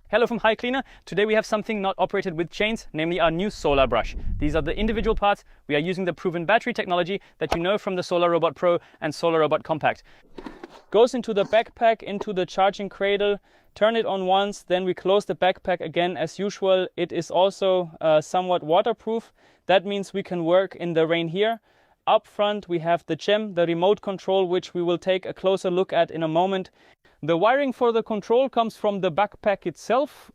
Hello from HiCleaner. Today we have something not operated with chains, namely our new solar brush. These are the individual parts. We are using the proven battery technology that you know from the Solar Robot Pro and Solar Robot Compact. Goes into the backpack, into the charging cradle, turn it on once, then we close the backpack again as usual. It is also somewhat waterproof. That means we can work in the rain here. Up front we have the gem, the remote control, which we will take a closer look at in a moment. The wiring for the control comes from the backpack itself,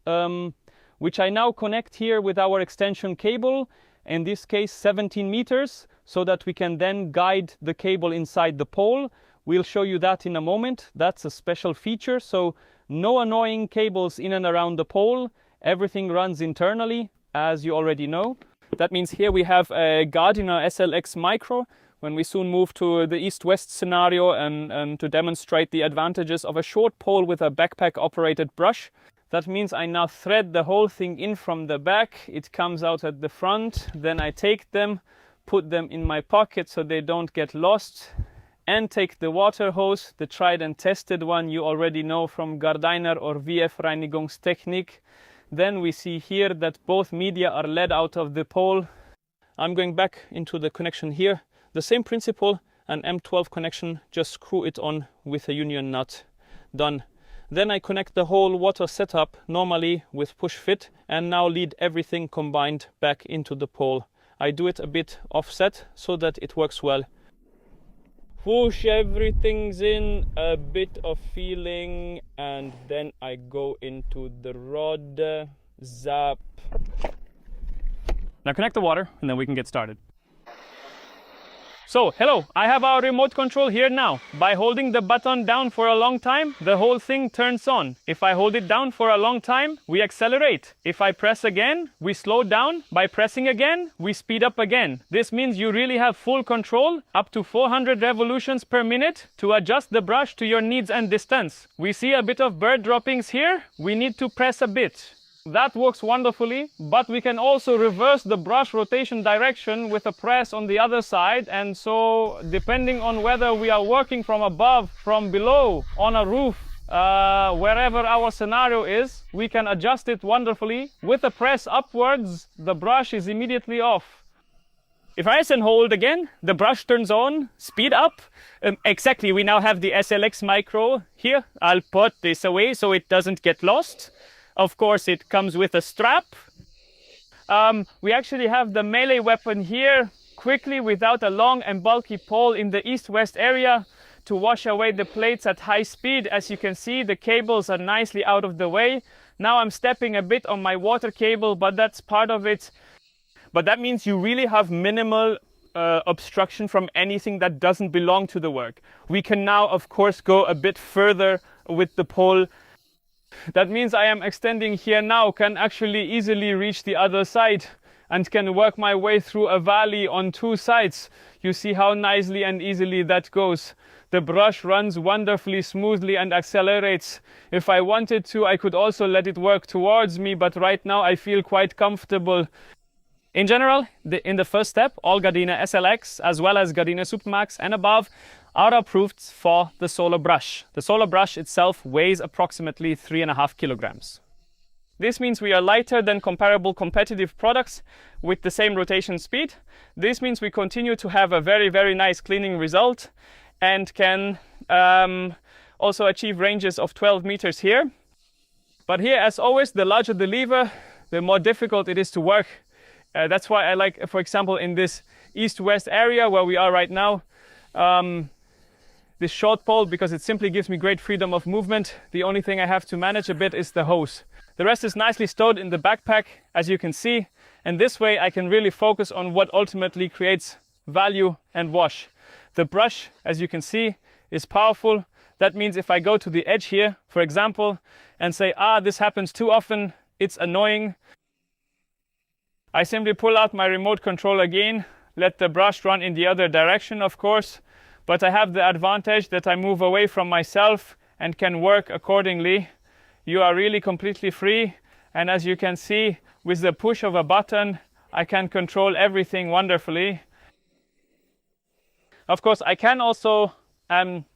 which I now connect here with our extension cable, in this case 17 meters, so that we can then guide the cable inside the pole. We'll show you that in a moment. That's a special feature, so no annoying cables in and around the pole. Everything runs internally, as you already know. That means here we have a Gardena SLX Micro. When we soon move to the east-west scenario and to demonstrate the advantages of a short pole with a backpack-operated brush. That means I now thread the whole thing in from the back. It comes out at the front. Then I take them, put them in my pocket so they don't get lost, and take the water hose, the tried and tested one you already know from Gardena or VF Reinigungstechnik. Then we see here that both media are led out of the pole. I'm going back into the connection here. The same principle, an M12 connection, just screw it on with a union nut. Done. Then I connect the whole water setup normally with push fit and now lead everything combined back into the pole. I do it a bit offset so that it works well. Push everything's in, a bit of feeling, and then I go into the rod, zap. Now connect the water and then we can get started. So, hello, I have our remote control here now. By holding the button down for a long time, the whole thing turns on. If I hold it down for a long time, we accelerate. If I press again, we slow down. By pressing again, we speed up again. This means you really have full control, up to 400 revolutions per minute, to adjust the brush to your needs and distance. We see a bit of bird droppings here. We need to press a bit. That works wonderfully, but we can also reverse the brush rotation direction with a press on the other side, and so depending on whether we are working from above, from below, on a roof, wherever our scenario is, we can adjust it wonderfully. With a press upwards, the brush is immediately off. If I press and hold again, the brush turns on, speed up. Exactly, we now have the SLX Micro here. I'll put this away so it doesn't get lost. Of course, it comes with a strap. We actually have the melee weapon here, quickly without a long and bulky pole in the east-west area to wash away the plates at high speed. As you can see, the cables are nicely out of the way. Now I'm stepping a bit on my water cable, but that's part of it. But that means you really have minimal obstruction from anything that doesn't belong to the work. We can now, of course, go a bit further with the pole. That means I am extending here now, can actually easily reach the other side and can work my way through a valley on two sides. You see how nicely and easily that goes. The brush runs wonderfully smoothly and accelerates. If I wanted to, I could also let it work towards me, but right now I feel quite comfortable. In general, in the first step, all Gardena SLX as well as Gardena Supermax and above are approved for the solar brush. The solar brush itself weighs approximately 3.5 kilograms. This means we are lighter than comparable competitive products with the same rotation speed. This means we continue to have a very, very nice cleaning result and can also achieve ranges of 12 meters here. But here, as always, the larger the lever, the more difficult it is to work. That's why I like, for example, in this east-west area where we are right now, this short pole, because it simply gives me great freedom of movement. The only thing I have to manage a bit is the hose. The rest is nicely stowed in the backpack, as you can see, and this way I can really focus on what ultimately creates value and wash. The brush, as you can see, is powerful. That means if I go to the edge here, for example, and say, this happens too often, it's annoying, I simply pull out my remote control again, let the brush run in the other direction, of course, but I have the advantage that I move away from myself and can work accordingly. You are really completely free, and as you can see, with the push of a button, I can control everything wonderfully. Of course, I can also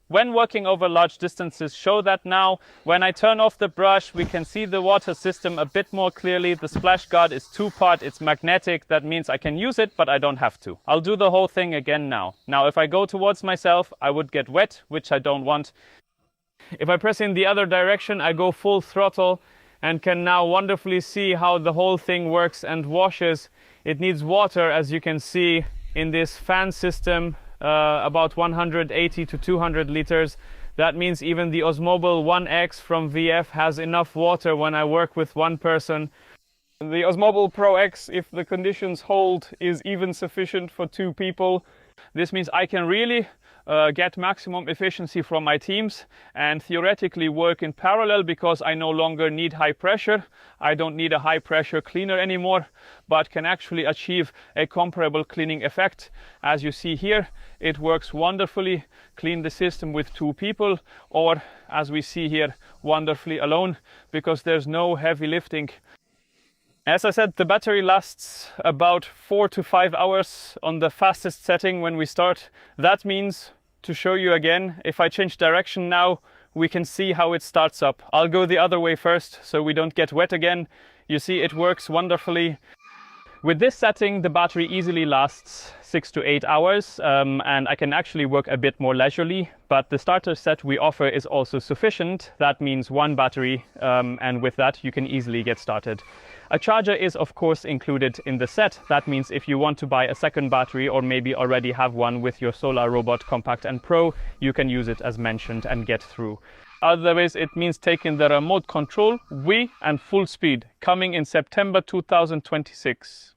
when working over large distances show that now. When I turn off the brush, we can see the water system a bit more clearly. The splash guard is two-part, it's magnetic. That means I can use it, but I don't have to. I'll do the whole thing again now. Now, if I go towards myself, I would get wet, which I don't want. If I press in the other direction, I go full throttle and can now wonderfully see how the whole thing works and washes. It needs water, as you can see in this fan system, about 180 to 200 liters. That means even the Osmobile 1X from VF has enough water when I work with one person. The Osmobile Pro X, if the conditions hold, is even sufficient for two people. This means I can really get maximum efficiency from my teams and theoretically work in parallel, because I no longer need high pressure. I don't need a high pressure cleaner anymore, but can actually achieve a comparable cleaning effect. As you see here, it works wonderfully. Clean the system with two people, or as we see here, wonderfully alone, because there's no heavy lifting. As I said, the battery lasts about 4 to 5 hours on the fastest setting when we start. That means, to show you again, if I change direction now, we can see how it starts up. I'll go the other way first so we don't get wet again. You see, it works wonderfully. With this setting, the battery easily lasts 6 to 8 hours, and I can actually work a bit more leisurely, but the starter set we offer is also sufficient. That means one battery, and with that you can easily get started. A charger is of course included in the set. That means if you want to buy a second battery, or maybe already have one with your Solar Robot Compact and Pro, you can use it as mentioned and get through. Otherwise, it means taking the remote control, Wii and full speed, coming in September 2026.